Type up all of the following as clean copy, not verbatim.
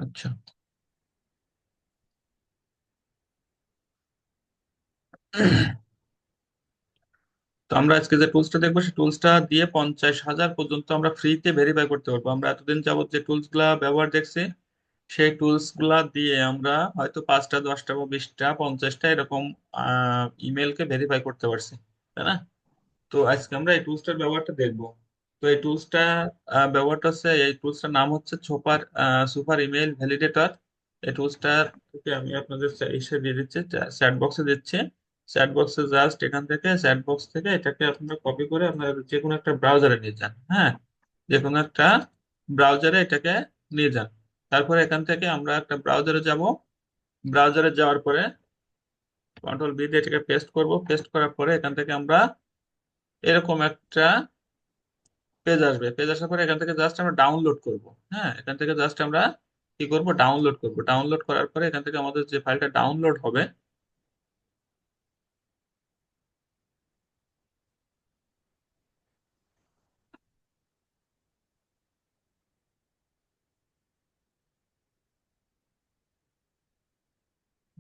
আচ্ছা, তো আমরা আজকে যে টুলসটা দেখবো সেই টুলসটা দিয়ে 50,000 পর্যন্ত আমরা ফ্রিতে ভেরিফাই করতে পারবো। আমরা এতদিন যাবত যে টুলস গুলা ব্যবহার দেখছি, সেই টুলস গুলা দিয়ে আমরা হয়তো 5টা 10টা বা 20টা 50টা এরকম ইমেলকে ভেরিফাই করতে পারছি, তাই না? তো আজকে আমরা এই টুলসটার ব্যবহারটা দেখবো। তো এই টুলসটা ব্যবহারটা হচ্ছে, এই টুলসটার নাম হচ্ছে সুপার ইমেল ভ্যালিডেটর। এই টুলসটা থেকে আমি আপনাদের এসে দিয়ে দিচ্ছি, চ্যাট বক্সে দিচ্ছে। চ্যাট বক্সে জাস্ট এখান থেকে চ্যাট বক্স থেকে এটাকে আপনারা কপি করে আপনারা যে কোনো একটা ব্রাউজারে নিয়ে যান। হ্যাঁ, যে কোনো একটা ব্রাউজারে এটাকে নিয়ে যান। তারপরে এখান থেকে আমরা একটা ব্রাউজারে যাব। ব্রাউজারে যাওয়ার পরে কন্ট্রোল বি দিয়ে এটাকে পেস্ট করব। পেস্ট করার পরে এখান থেকে আমরা এরকম একটা পেজ আসবে। পেজ আসার পরে এখান থেকে জাস্ট আমরা ডাউনলোড করব। হ্যাঁ, এখান থেকে জাস্ট আমরা কি করব, ডাউনলোড করব। ডাউনলোড করার পরে এখান থেকে আমাদের যে ফাইলটা ডাউনলোড হবে,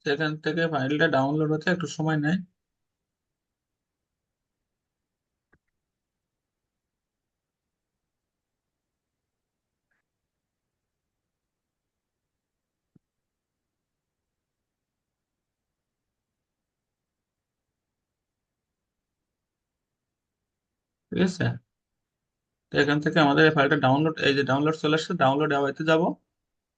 সেখান থেকে ফাইলটা ডাউনলোড হতে একটু সময় নেয়। ঠিক আছে, তো এখান থেকে আমাদের এই ফাইলটা ডাউনলোড, এই যে ডাউনলোড চলে আসছে, ডাউনলোড অ্যাওয়েতে যাব।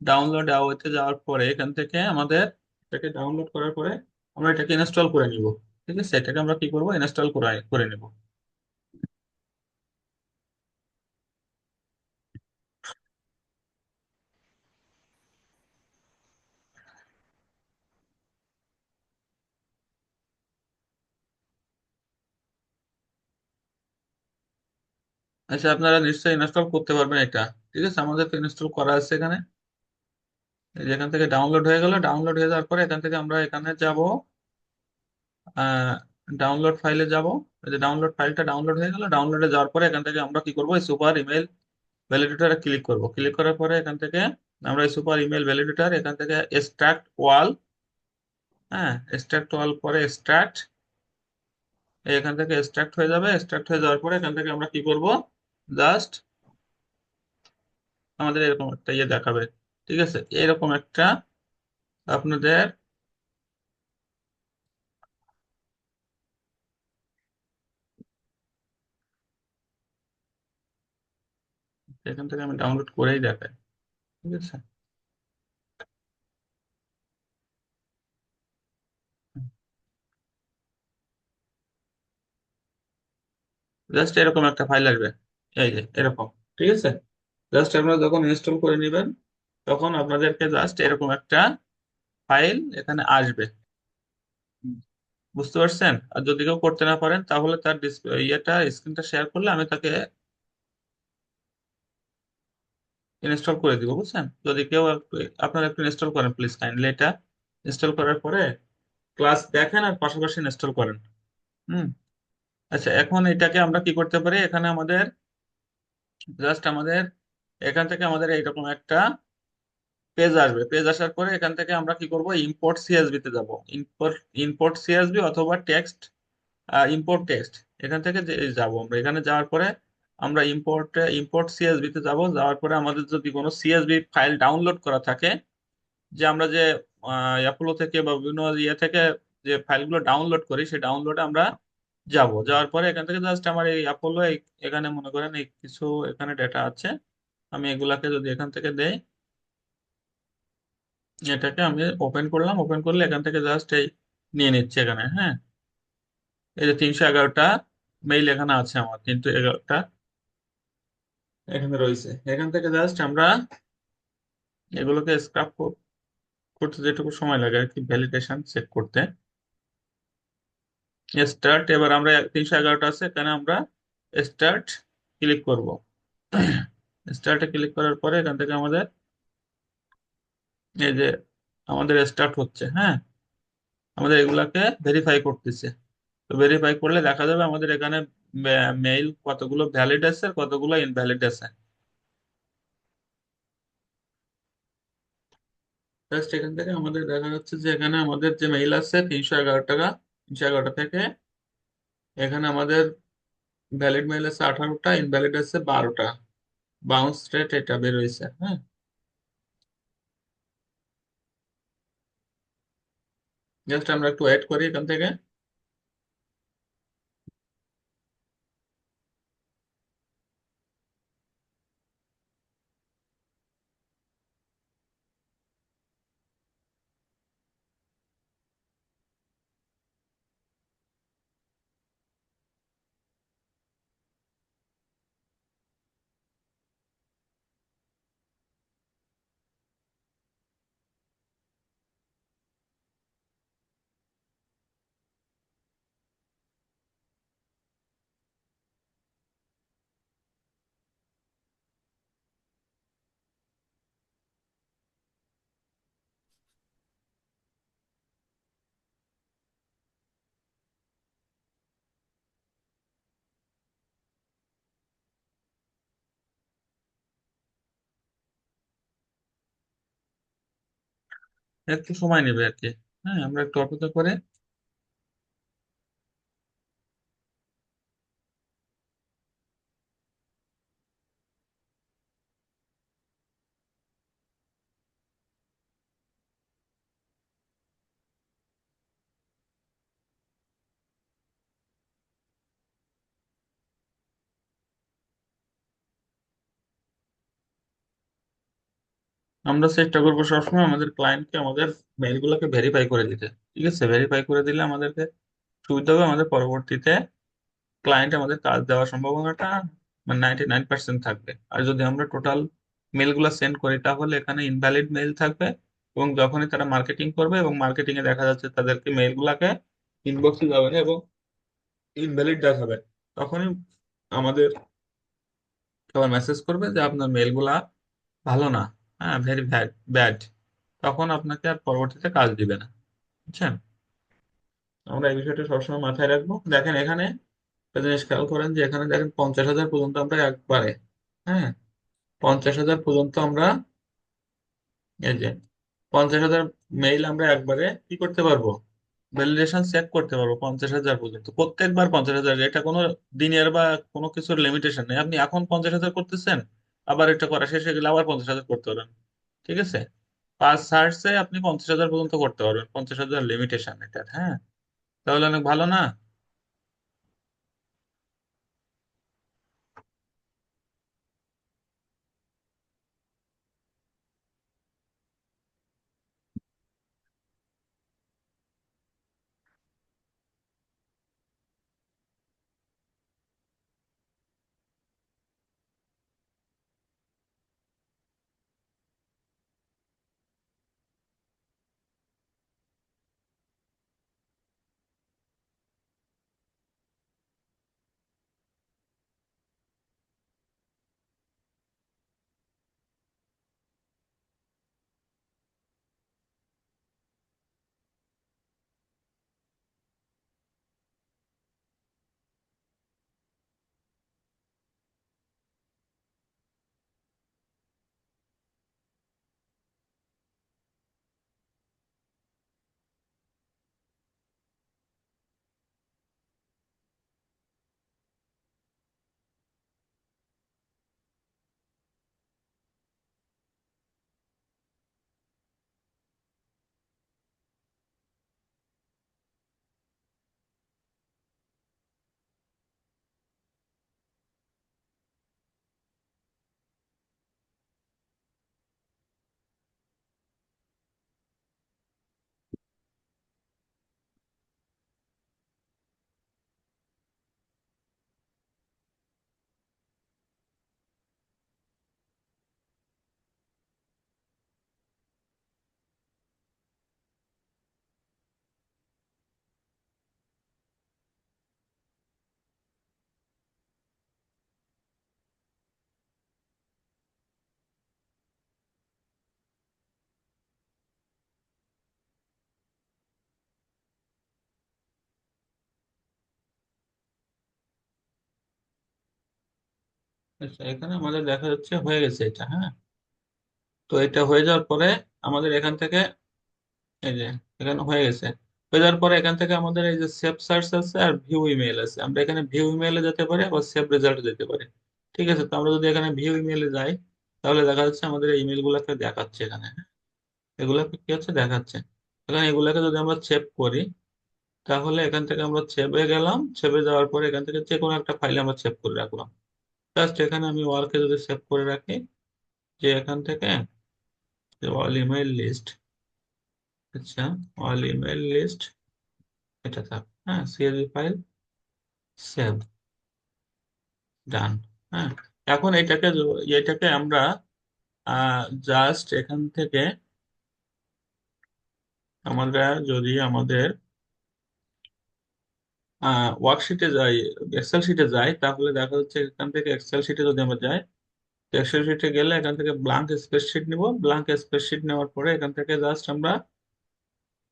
ডাউনলোড অ্যাওয়েতে যাওয়ার পরে এখান থেকে আমাদের এটাকে ডাউনলোড করার পরে আমরা এটাকে ইনস্টল করে নিব। ঠিক আছে, এটাকে আমরা কি করব, ইনস্টল করে করে নিব। আচ্ছা, আপনারা নিশ্চয়ই ইনস্টল করতে পারবেন এটা। ঠিক আছে, আমাদের তো ইনস্টল করা আছে এখানে। এই যে এখান থেকে ডাউনলোড হয়ে গেল। ডাউনলোড হয়ে যাওয়ার পরে এখান থেকে আমরা এখানে যাব, ডাউনলোড ফাইলে যাব। এই যে ডাউনলোড ফাইলটা ডাউনলোড হয়ে গেল। ডাউনলোডে যাওয়ার পরে এখান থেকে আমরা কি করব, এই সুপার ইমেল ভ্যালিডেটরে ক্লিক করব। ক্লিক করার পরে এখান থেকে আমরা এই সুপার ইমেল ভ্যালিডেটর এখান থেকে এক্সট্রাক্ট ওয়াল। হ্যাঁ, এক্সট্রাক্ট ওয়াল পরে এক্সট্রাক্ট, এখান থেকে এক্সট্রাক্ট হয়ে যাবে। এক্সট্রাক্ট হয়ে যাওয়ার পরে এখান থেকে আমরা কি করব, জাস্ট আমাদের এরকম একটা ইয়ে দেখাবে। ঠিক আছে, এরকম একটা আপনাদের এখান থেকে আমি ডাউনলোড করেই দেখাই। ঠিক আছে, জাস্ট এরকম একটা ফাইল আসবে। এই যে এরকম। ঠিক আছে, জাস্ট আপনারা যখন ইনস্টল করে নেবেন তখন আপনাদেরকে জাস্ট এরকম একটা ফাইল এখানে আসবে। হুম। বুঝতে পারছেন? আর যদি কেউ করতে না পারেন তাহলে তার ইয়েটা স্ক্রিনটা শেয়ার করলে আমি তাকে ইনস্টল করে দিব। বুঝছেন? যদি কেউ আপনারা একটু ইনস্টল করেন প্লিজ কাইন্ডলি এটা। ইনস্টল করার পরে ক্লাস দেখেন আর পাশাপাশি ইনস্টল করেন। হুম। আচ্ছা, এখন এটাকে আমরা কি করতে পারি, এখানে আমাদের জাস্ট আমাদের এখান থেকে আমাদের এইরকম একটা পেজ আসবে। পেজ আসার পরে এখান থেকে আমরা কি করব, ইম্পোর্ট সিএসভি তে যাব। ইম্পোর্ট ইম্পোর্ট সিএসভি অথবা টেক্সট, ইম্পোর্ট টেক্সট, এখান থেকে যাব আমরা। এখানে যাওয়ার পরে আমরা ইম্পোর্ট সিএসভি তে যাব। যাওয়ার পরে আমাদের যদি কোনো সিএসভি ফাইল ডাউনলোড করা থাকে, যে আমরা যে অ্যাপোলো থেকে বা বিভিন্ন ইয়ে থেকে যে ফাইলগুলো ডাউনলোড করি, সেই ডাউনলোডে আমরা যাব। যাওয়ার পরে এখান থেকে জাস্ট আমার এই অ্যাপোলো, এখানে মনে করেন এই কিছু এখানে ডেটা আছে। আমি এগুলাকে যদি এখান থেকে দেই, এটাকে আমি ওপেন করলাম। ওপেন করলে এখান থেকে জাস্ট এই নিয়ে নিচ্ছে এখানে। হ্যাঁ, এই যে 311টা মেইল এখানে আছে আমার, কিন্তু 11টা এখানে রয়েছে। এখান থেকে জাস্ট আমরা এগুলোকে স্ক্রাপ করতে যেটুকু সময় লাগে আর কি, ভ্যালিডেশন চেক করতে। স্টার্ট, এবার আমরা 311টা আছে এখানে, আমরা স্টার্ট ক্লিক করব। স্টার্টে ক্লিক করার পরে এখান থেকে আমাদের এই যে আমাদের স্টার্ট হচ্ছে। হ্যাঁ, আমাদের এগুলাকে ভেরিফাই করতেছে। তো ভেরিফাই করলে দেখা যাবে আমাদের এখানে মেইল কতগুলো ভ্যালিড আছে আর কতগুলো ইনভ্যালিড আছে। জাস্ট এখান থেকে আমাদের দেখা যাচ্ছে যে এখানে আমাদের যে মেইল আছে 311 টাকা, 311 থেকে এখানে আমাদের ভ্যালিড মেইল আছে 18টা, ইনভ্যালিড আছে 12টা। বাউন্স রেট এটা বের হয়েছে, হ্যাঁ। জাস্ট আমরা একটু ওয়েট করি এখান থেকে। একটু সময় নেবে আর কি। হ্যাঁ, আমরা একটু অপেক্ষা করে। আমরা চেষ্টা করবো সবসময় আমাদের ক্লায়েন্টকে আমাদের মেইলগুলোকে ভেরিফাই করে দিতে। ঠিক আছে, ভেরিফাই করে দিলে আমাদেরকে সুবিধা হবে। আমাদের পরবর্তীতে ক্লায়েন্ট আমাদের কাজ দেওয়ার সম্ভাবনাটা মানে 99% থাকবে। আর যদি আমরা টোটাল মেলগুলো সেন্ড করি তাহলে এখানে ইনভ্যালিড মেল থাকবে। এবং যখনই তারা মার্কেটিং করবে এবং মার্কেটিং এ দেখা যাচ্ছে তাদেরকে মেলগুলাকে ইনবক্সে যাবে এবং ইনভ্যালিড দেখাবে, তখনই আমাদের সবাই মেসেজ করবে যে আপনার মেলগুলা ভালো না, হ্যাঁ, ভেরি ব্যাড। তখন আপনাকে আর পরবর্তীতে কাজ দিবে না। বুঝছেন? আমরা এই বিষয়টা সবসময় মাথায় রাখবো। দেখেন এখানে একটা জিনিস খেয়াল করেন যে এখানে দেখেন 50,000 পর্যন্ত আমরা একবারে, হ্যাঁ, 50,000 পর্যন্ত আমরা, এই যে 50,000 মেইল আমরা একবারে কি করতে পারবো, ভ্যালিডেশন চেক করতে পারবো 50,000 পর্যন্ত, প্রত্যেকবার 50,000। এটা কোনো দিনের বা কোনো কিছুর লিমিটেশন নেই। আপনি এখন 50,000 করতেছেন, আবার এটা করা শেষ হয়ে গেলে আবার 50,000 করতে পারবেন। ঠিক আছে, 5 সার্চে আপনি 50,000 পর্যন্ত করতে পারবেন, 50,000 লিমিটেশন এটা, হ্যাঁ। তাহলে অনেক ভালো না? আচ্ছা, এখানে আমাদের দেখা যাচ্ছে হয়ে গেছে এটা, হ্যাঁ। তো এটা হয়ে যাওয়ার পরে আমাদের এখান থেকে এই যে এখানে হয়ে গেছে। হয়ে যাওয়ার পরে এখান থেকে আমাদের এই যে সেভ সার্চ আছে আর ভিউ ইমেল আছে, আমরা এখানে ভিউ ইমেলে যেতে পারি আবার সেভ রেজাল্টে যেতে পারি। ঠিক আছে, তো আমরা যদি এখানে ভিউ ইমেলে যাই তাহলে দেখা যাচ্ছে আমাদের এই ইমেল গুলাকে দেখাচ্ছে এখানে, হ্যাঁ? এগুলাকে কি হচ্ছে দেখাচ্ছে। এখানে এগুলাকে যদি আমরা সেভ করি তাহলে এখান থেকে আমরা সেভে গেলাম, সেভে যাওয়ার পরে এখান থেকে যে কোনো একটা ফাইলে আমরা সেভ করে রাখলাম। জাস্ট এখানে আমি ওয়ার্কে যদি সেভ করে রাখি, যে এখান থেকে অল ইমেল লিস্ট, আচ্ছা অল ইমেল লিস্ট এটা থাক, হ্যাঁ সিএসভি ফাইল সেভ, ডান। হ্যাঁ, এখন এটাকে আমরা জাস্ট এখান থেকে আমরা যদি আমাদের ওয়ার্কশিটে যাই, এক্সেল শিটে যাই, তাহলে দেখা যাচ্ছে এখান থেকে এক্সেল শিটে যদি আমরা যাই, এক্সেল শিটে গেলে এখান থেকে ব্লাঙ্ক স্প্রেডশিট নিব, ব্লাঙ্ক স্প্রেডশিট নেওয়ার পরে এখান থেকে জাস্ট আমরা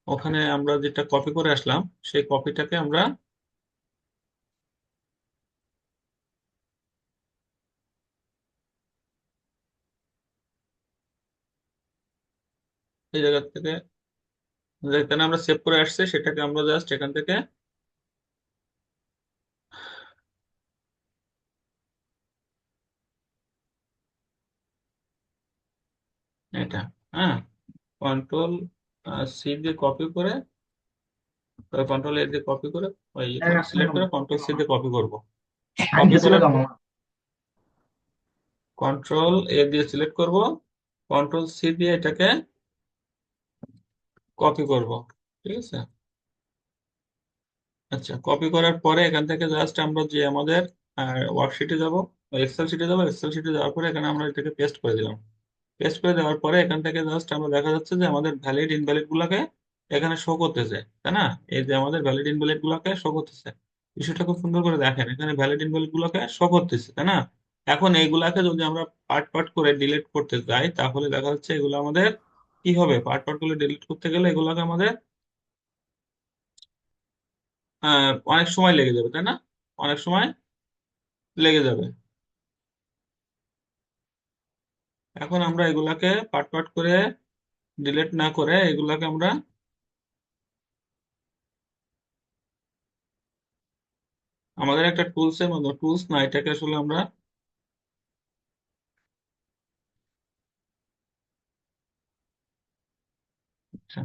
ওখানে আমরা যেটা কপি করে আসলাম সেই কপিটাকে আমরা এই জায়গা থেকে, যেখানে আমরা সেভ করে আসছি সেটাকে আমরা জাস্ট এখান থেকে এটা, হ্যাঁ, কন্ট্রোল সি দিয়ে কপি করে, কন্ট্রোল এ দিয়ে কপি করে, ওই সিলেক্ট করে কন্ট্রোল সি দিয়ে কপি করব। কপি করার কন্ট্রোল এ দিয়ে সিলেক্ট করব, কন্ট্রোল সি দিয়ে এটাকে কপি করব। ঠিক আছে, আচ্ছা কপি করার পরে এখান থেকে জাস্ট আমরা যে আমাদের ওয়ার্কশিটে যাব, এক্সেল শিটে যাবো, এক্সেল শিটে যাওয়ার পরে এখানে আমরা এটাকে পেস্ট করে দিলাম। পেস্ট করে দেওয়ার পরে এখান থেকে জাস্ট আমরা দেখা যাচ্ছে যে আমাদের ভ্যালিড ইনভ্যালিড গুলাকে এখানে শো করতেছে, তাই না? এই যে আমাদের ভ্যালিড ইনভ্যালিড গুলাকে শো করতেছে, বিষয়টা খুব সুন্দর করে দেখেন, এখানে ভ্যালিড ইনভ্যালিড গুলাকে শো করতেছে, তাই না? এখন এইগুলাকে যদি আমরা পার্ট পার্ট করে ডিলিট করতে যাই তাহলে দেখা যাচ্ছে এগুলো আমাদের কি হবে, পার্ট পার্ট করে ডিলিট করতে গেলে এগুলাকে আমাদের অনেক সময় লেগে যাবে, তাই না? অনেক সময় লেগে যাবে। এখন আমরা এগুলাকে পার্ট পার্ট করে ডিলিট না করে এগুলাকে আমরা আমাদের একটা টুলস এর মধ্যে, টুলস না এটাকে আসলে আমরা আচ্ছা,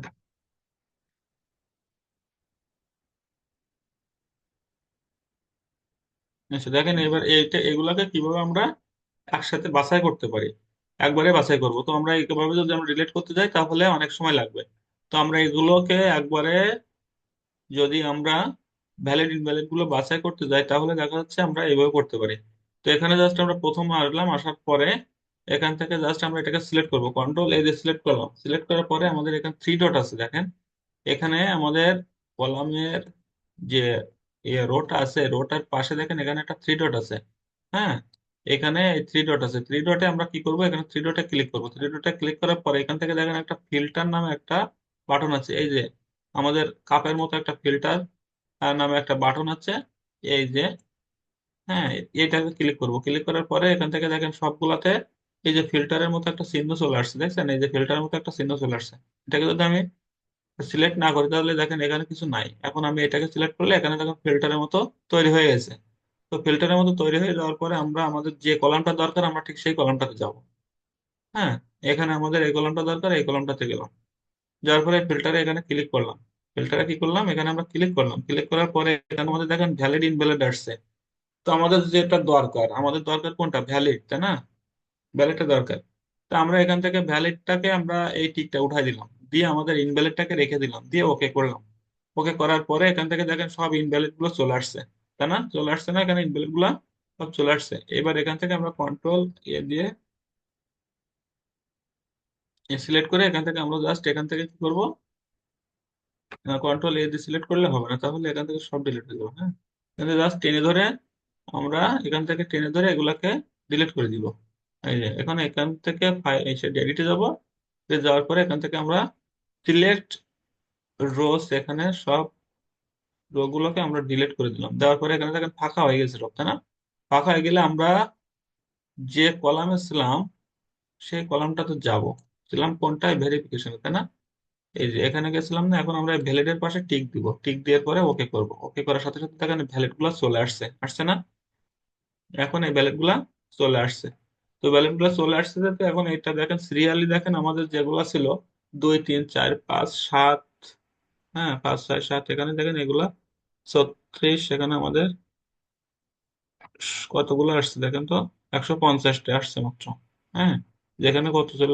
আচ্ছা, দেখেন এবার এইটা এগুলাকে কিভাবে আমরা একসাথে বাছাই করতে পারি। একবারে বাছাই করব, তো আমরা এইভাবে যদি আমরা ডিলিট করতে যাই তাহলে অনেক সময় লাগবে। তো আমরা এগুলোকে একবারে যদি আমরা ভ্যালিড ইনভ্যালিড গুলো বাছাই করতে যাই তাহলে দেখা যাচ্ছে আমরা এইভাবে করতে পারি। তো এখানে জাস্ট আমরা প্রথম আসলাম, আসার পরে এখান থেকে জাস্ট আমরা এটাকে সিলেক্ট করব, কন্ট্রোল এ দিয়ে সিলেক্ট করলাম, সিলেক্ট করার পরে আমাদের এখানে থ্রি ডট আছে দেখেন, এখানে আমাদের কলামের যে রোটা আছে, রোটার পাশে দেখেন এখানে একটা থ্রি ডট আছে, হ্যাঁ? এখানে থ্রি ডট আছে, থ্রি ডটে আমরা কি করব, এখানে থ্রি ডটে ক্লিক করব, থ্রি ডটে ক্লিক করার পরে এখান থেকে দেখেন একটা ফিল্টার নামে একটা বাটন আছে, এই যে আমাদের কাপের মতো একটা ফিল্টার নামে একটা বাটন আছে, এই যে, হ্যাঁ, এটাকে ক্লিক করব, ক্লিক করার পরে এখান থেকে দেখেন সবগুলাতে এই যে ফিল্টারের মতো একটা চিহ্ন চলে আসছে, দেখছেন এই যে ফিল্টারের মতো একটা চিহ্ন চলে আসছে। এটাকে যদি আমি সিলেক্ট না করি তাহলে দেখেন এখানে কিছু নাই, এখন আমি এটাকে সিলেক্ট করলে এখানে দেখেন ফিল্টারের মতো তৈরি হয়ে গেছে। তো ফিল্টারের মতো তৈরি হয়ে যাওয়ার পরে আমরা আমাদের যে কলামটা দরকার আমরা ঠিক সেই কলামটাতে যাব, হ্যাঁ? এখানে আমাদের এই কলামটা দরকার, এই কলামটাতে গেলাম, যার ফলে ফিল্টারে এখানে ক্লিক করলাম, ফিল্টারে কি করলাম, এখানে আমরা ক্লিক করলাম, ক্লিক করার পরে এখানে আমাদের দেখেন ভ্যালিড ইনভ্যালিড আসছে। তো আমাদের যেটা দরকার, আমাদের দরকার কোনটা, ভ্যালিড, তাই না? ভ্যালিডটা দরকার। তো আমরা এখান থেকে ভ্যালিডটাকে আমরা এই টিকটা উঠাই দিলাম, দিয়ে আমাদের ইনভ্যালিডটাকে রেখে দিলাম, দিয়ে ওকে করলাম। ওকে করার পরে এখান থেকে দেখেন সব ইনভ্যালিড গুলো চলে আসছে, তাই না? চলে আসছে না, এখানে ইনভ্যালিড গুলো সব চলে আসছে। এবার এখান থেকে আমরা কন্ট্রোল এ দিয়ে সিলেক্ট করে এখান থেকে আমরা জাস্ট এখান থেকে কি করবো, কন্ট্রোল এ দিয়ে সিলেক্ট করলে হবে না, তাহলে এখান থেকে সব ডিলিট হয়ে যাবে, হ্যাঁ? এখান থেকে জাস্ট টেনে ধরে আমরা এখান থেকে টেনে ধরে এগুলাকে ডিলিট করে দিব। এই যে এখন এখান থেকে এসে এডিটে যাব, যাওয়ার পরে এখান থেকে আমরা সিলেক্ট রোস, এখানে সব রো গুলোকে আমরা ডিলিট করে দিলাম, দেওয়ার পরে এখানে দেখেন ফাঁকা হয়ে গেছে সব, তাই না? ফাঁকা হয়ে গেলে আমরা যে কলামে ছিলাম সেই কলামটাতে যাব। ছিলাম কোনটায়, ভেরিফিকেশন, তাই না? এই যে এখানে গেছিলাম না, এখন আমরা ভ্যালিডের পাশে টিক দিব, টিক দেওয়ার পরে ওকে করব, ওকে করার সাথে সাথে দেখেন ভ্যালিড গুলা চলে আসছে, আসছে না? এখন এই ব্যালেট গুলা চলে আসছে। তো ব্যালেট গুলা চলে আসছে, তো এখন এটা দেখেন সিরিয়ালি, দেখেন আমাদের যেগুলা ছিল 2 3 4 5 7, হ্যাঁ 5 6 7, এখানে দেখেন এগুলা 36, এখানে আমাদের কতগুলো আসছে দেখেন তো, 150টা আসছে মাত্র। হ্যাঁ, যেখানে কত ছিল,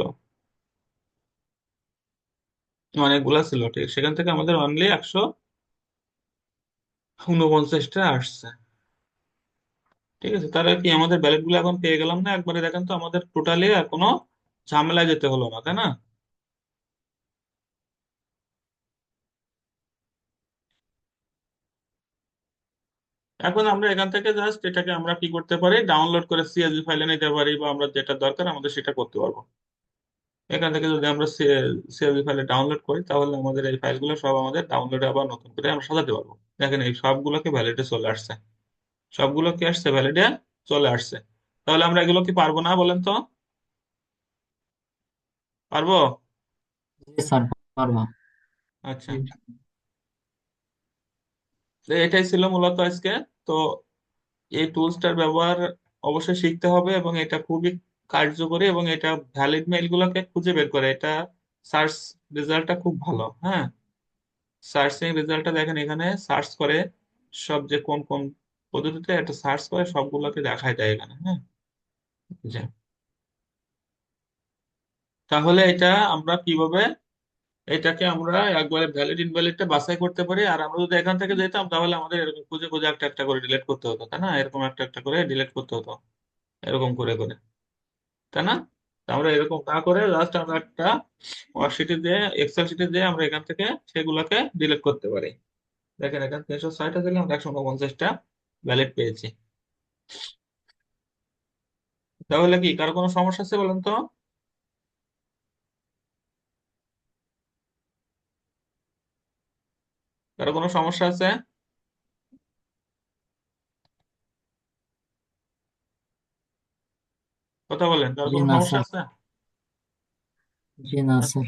অনেকগুলা ছিল, ঠিক সেখান থেকে আমাদের অনলি 149টা আসছে। ঠিক আছে, তাহলে কি আমাদের ব্যালেট গুলো এখন পেয়ে গেলাম না একবারে? দেখেন তো আমাদের টোটালি আর কোনো ঝামেলা যেতে হলো না, তাই না? এখন আমরা এখান থেকে জাস্ট এটাকে আমরা কি করতে পারি, ডাউনলোড করে সিএসভি ফাইলে নিতে পারি, বা আমরা যেটা দরকার আমাদের সেটা করতে পারবো। এখান থেকে যদি আমরা সিএসভি ফাইলে ডাউনলোড করি, তাহলে আমাদের এই ফাইলগুলো সব আমাদের ডাউনলোডে আবার নতুন করে আমরা সাজাতে পারবো। দেখেন এই সবগুলোকে ভ্যালিডে চলে আসছে, সবগুলো কি আসছে, ভ্যালিডে চলে আসছে। তাহলে আমরা এগুলো কি পারবো না বলেন তো? পারবো। জি স্যার, পারবো। আচ্ছা, তো এটাই ছিল মূলত আজকে। তো এই টুলসটার ব্যবহার অবশ্যই শিখতে হবে, এবং এটা খুবই কার্যকরী, এবং এটা ভ্যালিড মেইল গুলোকে খুঁজে বের করে, এটা সার্চ রেজাল্টটা খুব ভালো। হ্যাঁ, সার্চিং রেজাল্টটা দেখেন, এখানে সার্চ করে সব যে কোন কোন পদ্ধতিতে এটা সার্চ করে সবগুলোকে দেখায় দেয় এখানে। হ্যাঁ, জি। তাহলে এটা আমরা কিভাবে এটাকে আমরা একবারে ভ্যালিড ইনভ্যালিডটা বাছাই করতে পারি? আর আমরা যদি এখান থেকে যেতাম, তাহলে আমাদের এরকম খুঁজে খুঁজে একটা একটা করে ডিলিট করতে হতো, তাই না? এরকম একটা একটা করে ডিলিট করতে হতো, এরকম করে করে, তাই না? তো আমরা এরকম না করে জাস্ট আমরা একটা ওয়ার্কশিটে দিয়ে, এক্সেল শিটে দিয়ে আমরা এখান থেকে সেগুলোকে ডিলিট করতে পারি। দেখেন এখানে 360টা থেকে আমরা 149টা ভ্যালিড পেয়েছি। তাহলে কি কারো কোনো সমস্যা আছে বলেন তো? কারো কোনো সমস্যা আছে? কথা বলেন, কারো জি কোনো না সমস্যা স্যার। আছে? জি না আচ্ছা, স্যার।